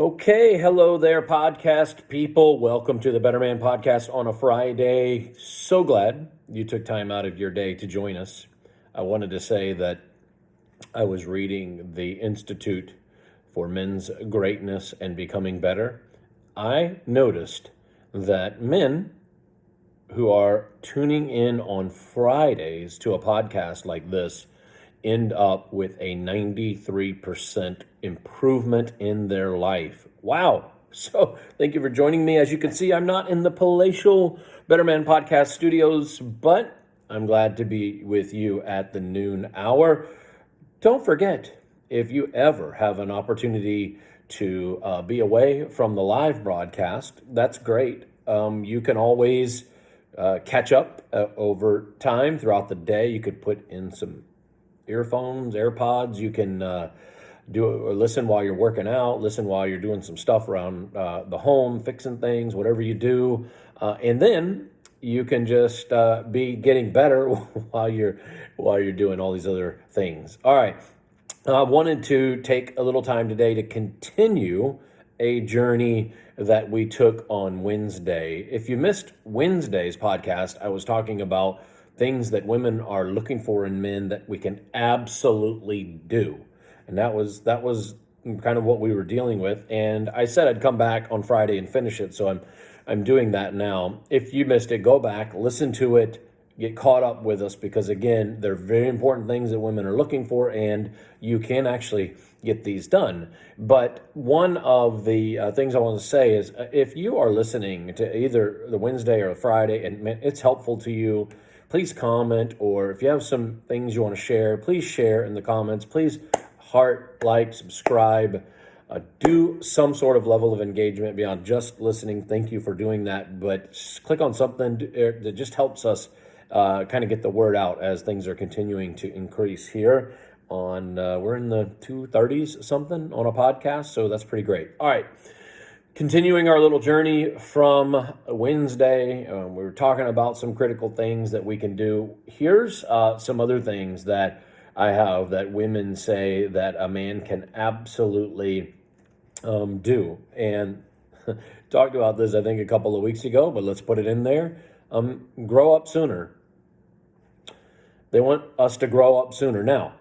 Okay, hello there, podcast people. Welcome to the Better Man Podcast on a Friday. So glad you took time out of your day to join us. I wanted to say that I was reading the Institute for Men's Greatness and Becoming Better. I noticed that men who are tuning in on Fridays to a podcast like this end up with a 93% improvement in their life. Wow. So thank you for joining me. As you can see, I'm not in the palatial Better Man Podcast studios, but I'm glad to be with you at the noon hour. Don't forget, if you ever have an opportunity to be away from the live broadcast, that's great. You can always catch up over time throughout the day. You could put in some earphones, AirPods. You can do or listen while you're working out, listen while you're doing some stuff around the home, fixing things, whatever you do, and then you can just be getting better while you're doing all these other things. All right, I wanted to take a little time today to continue a journey that we took on Wednesday. If you missed Wednesday's podcast, I was talking about things that women are looking for in men that we can absolutely do. And that was kind of what we were dealing with. And I said I'd come back on Friday and finish it. So I'm doing that now. If you missed it, go back, listen to it, get caught up with us, because again, they're very important things that women are looking for, and you can actually get these done. But one of the things I want to say is if you are listening to either the Wednesday or the Friday and it's helpful to you, please comment, or if you have some things you want to share, please share in the comments. Please heart, like, subscribe, do some sort of level of engagement beyond just listening. Thank you for doing that, but click on something that just helps us kind of get the word out as things are continuing to increase here on, we're in the 230s something on a podcast, so that's pretty great. All right. Continuing our little journey from Wednesday, we were talking about some critical things that we can do. Here's some other things that I have that women say that a man can absolutely do. And talked about this, I think, a couple of weeks ago, but let's put it in there. Grow up sooner. They want us to grow up sooner. Now,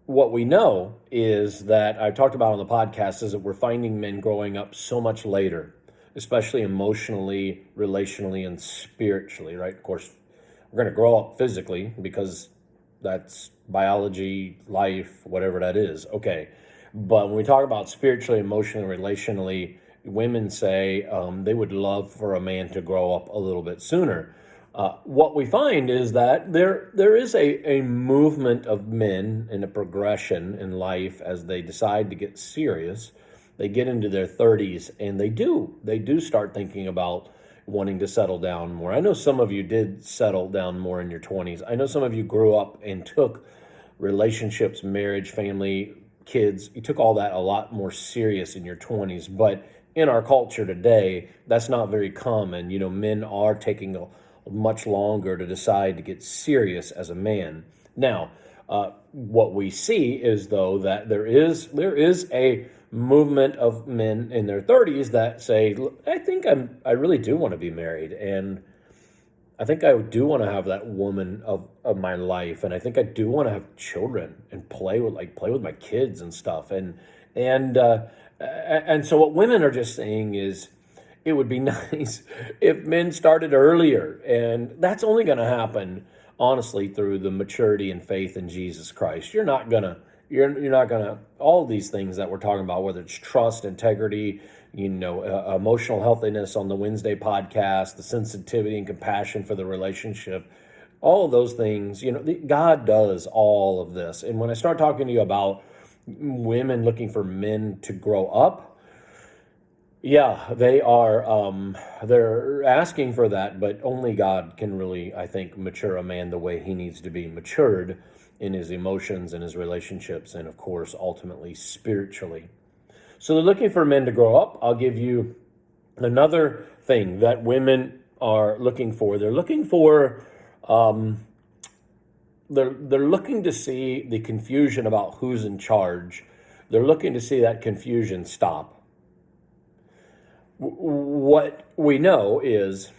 what we know is that I talked about on the podcast is that we're finding men growing up so much later, especially emotionally, relationally, and spiritually, right? Of course, we're going to grow up physically because that's biology, life, whatever that is. Okay. But when we talk about spiritually, emotionally, relationally, women say they would love for a man to grow up a little bit sooner. What we find is that there is a movement of men in a progression in life as they decide to get serious. They get into their 30s and they do start thinking about wanting to settle down more. I know some of you did settle down more in your 20s. I know some of you grew up and took relationships, marriage, family, kids. You took all that a lot more serious in your 20s. But in our culture today, that's not very common. You know, men are taking much longer to decide to get serious as a man. Now, what we see is, though, that there is a movement of men in their 30s that say, I really do want to be married, and I think I do want to have that woman of my life, and I think I do want to have children and play with my kids and stuff, and so what women are just saying is, it would be nice if men started earlier, and that's only going to happen, honestly, through the maturity and faith in Jesus Christ. You're not gonna all these things that we're talking about, whether it's trust, integrity, emotional healthiness on the Wednesday podcast, the sensitivity and compassion for the relationship, all of those things. God does all of this. And when I start talking to you about women looking for men to grow up, yeah, they are. They're asking for that, but only God can really, I think, mature a man the way he needs to be matured in his emotions and his relationships, and of course, ultimately spiritually. So they're looking for men to grow up. I'll give you another thing that women are looking for. They're looking for. They're looking to see the confusion about who's in charge. They're looking to see that confusion stop. What we know is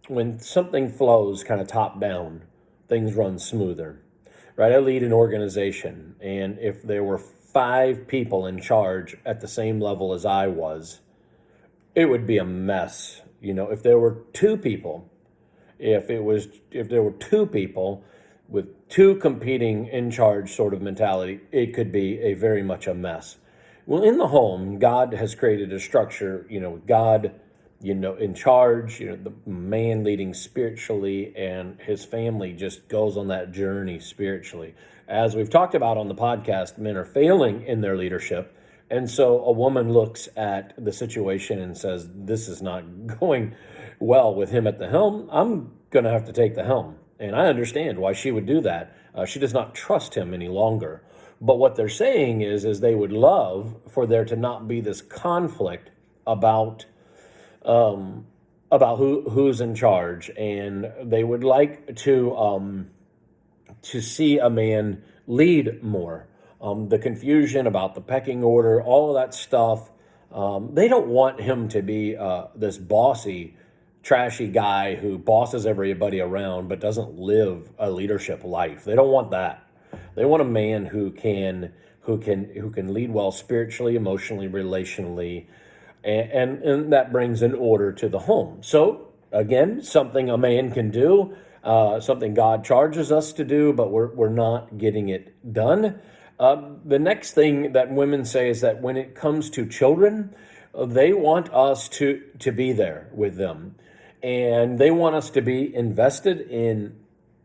when something flows kind of top down, things run smoother, right? I lead an organization, and if there were 5 people in charge at the same level as I was, it would be a mess. If there were 2 people, if there were 2 people with 2 competing in charge sort of mentality, it could be a very much a mess. Well, in the home, God has created a structure, God, in charge, the man leading spiritually, and his family just goes on that journey spiritually. As we've talked about on the podcast, men are failing in their leadership. And so a woman looks at the situation and says, this is not going well with him at the helm. I'm going to have to take the helm. And I understand why she would do that. She does not trust him any longer. But what they're saying is they would love for there to not be this conflict about who's in charge, and they would like to see a man lead more. The confusion about the pecking order, all of that stuff. They don't want him to be this bossy, trashy guy who bosses everybody around but doesn't live a leadership life. They don't want that. They want a man who can lead well spiritually, emotionally, relationally, and that brings an order to the home. So again, something a man can do, something God charges us to do, but we're not getting it done. The next thing that women say is that when it comes to children, they want us to be there with them, and they want us to be invested in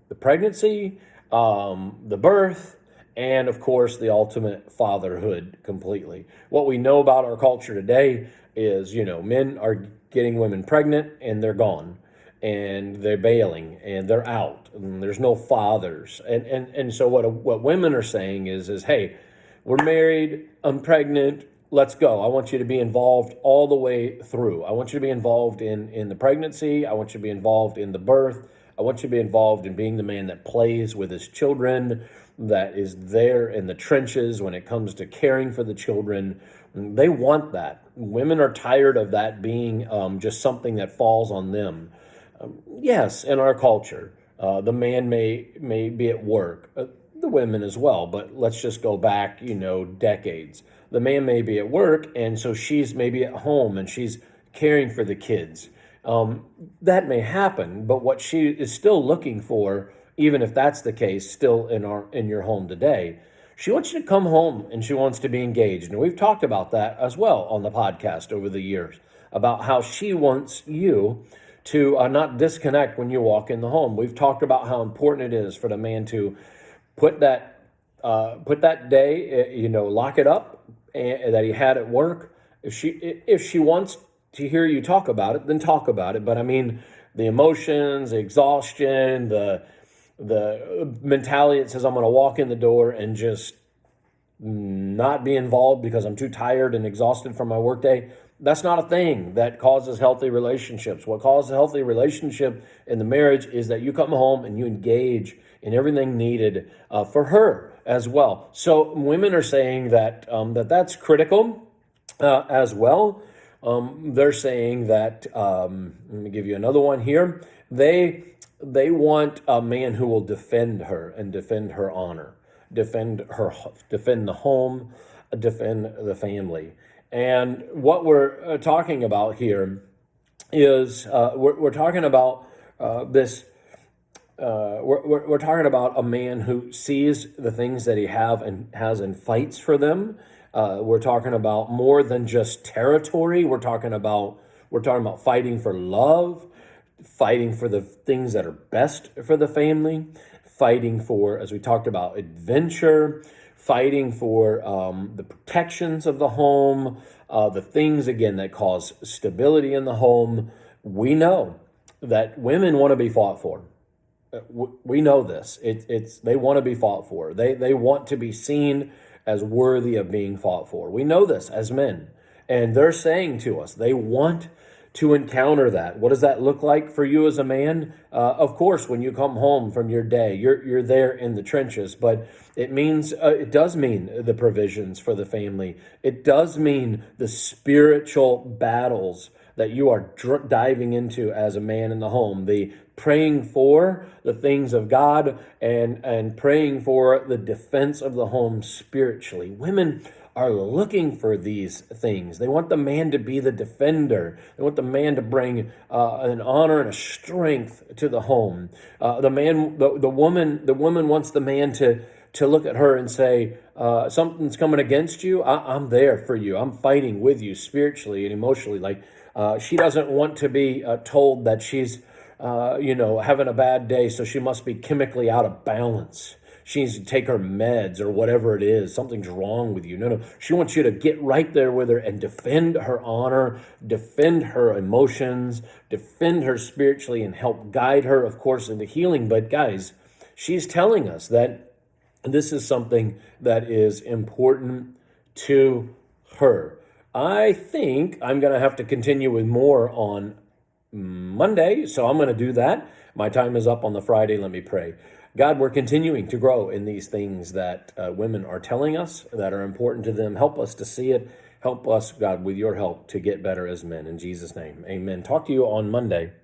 the pregnancy, the birth, and of course the ultimate fatherhood completely. What we know about our culture today is, men are getting women pregnant and they're gone, and they're bailing and they're out, and there's no fathers. And so what women are saying is, hey, we're married, I'm pregnant, let's go. I want you to be involved all the way through. I want you to be involved in the pregnancy. I want you to be involved in the birth. I want you to be involved in being the man that plays with his children, that is there in the trenches when it comes to caring for the children. They want that. Women are tired of that being just something that falls on them. Yes, in our culture, the man may be at work, the women as well, but let's just go back, decades. The man may be at work, and so she's maybe at home and she's caring for the kids. That may happen, but what she is still looking for, even if that's the case, still in your home today, she wants you to come home and she wants to be engaged. And we've talked about that as well on the podcast over the years, about how she wants you to not disconnect when you walk in the home. We've talked about how important it is for the man to put that day, lock it up, that he had at work. If she wants to hear you talk about it, then talk about it. But I mean, the emotions, the exhaustion, the mentality that says I'm going to walk in the door and just not be involved because I'm too tired and exhausted from my workday, that's not a thing that causes healthy relationships. What causes a healthy relationship in the marriage is that you come home and you engage in everything needed for her as well. So women are saying that that's critical as well. They're saying that, let me give you another one here. They want a man who will defend her and defend her honor, defend the home, defend the family. And what we're talking about here is we're talking about this. We're talking about a man who sees the things that he has and fights for them. We're talking about more than just territory. We're talking about fighting for love, fighting for the things that are best for the family, fighting for, as we talked about, adventure, fighting for the protections of the home, the things, again, that cause stability in the home. We know that women want to be fought for. We know this. They want to be fought for. They want to be seen as worthy of being fought for. We know this as men. And they're saying to us, they want to encounter that. What does that look like for you as a man? Of course, when you come home from your day, you're there in the trenches, but it does mean the provisions for the family. It does mean the spiritual battles that you are diving into as a man in the home. The praying for the things of God and praying for the defense of the home spiritually. Women are looking for these things. They want the man to be the defender. They want the man to bring an honor and a strength to the home. The woman wants the man to look at her and say, something's coming against you. I'm there for you. I'm fighting with you spiritually and emotionally. Like she doesn't want to be told that she's having a bad day, so she must be chemically out of balance. She needs to take her meds or whatever it is. Something's wrong with you. No. She wants you to get right there with her and defend her honor, defend her emotions, defend her spiritually, and help guide her, of course, into healing. But guys, she's telling us that this is something that is important to her. I think I'm going to have to continue with more on Monday, so I'm going to do that. My time is up on the Friday. Let me pray. God, we're continuing to grow in these things that women are telling us that are important to them. Help us to see it. Help us, God, with your help to get better as men. In Jesus' name, amen. Talk to you on Monday.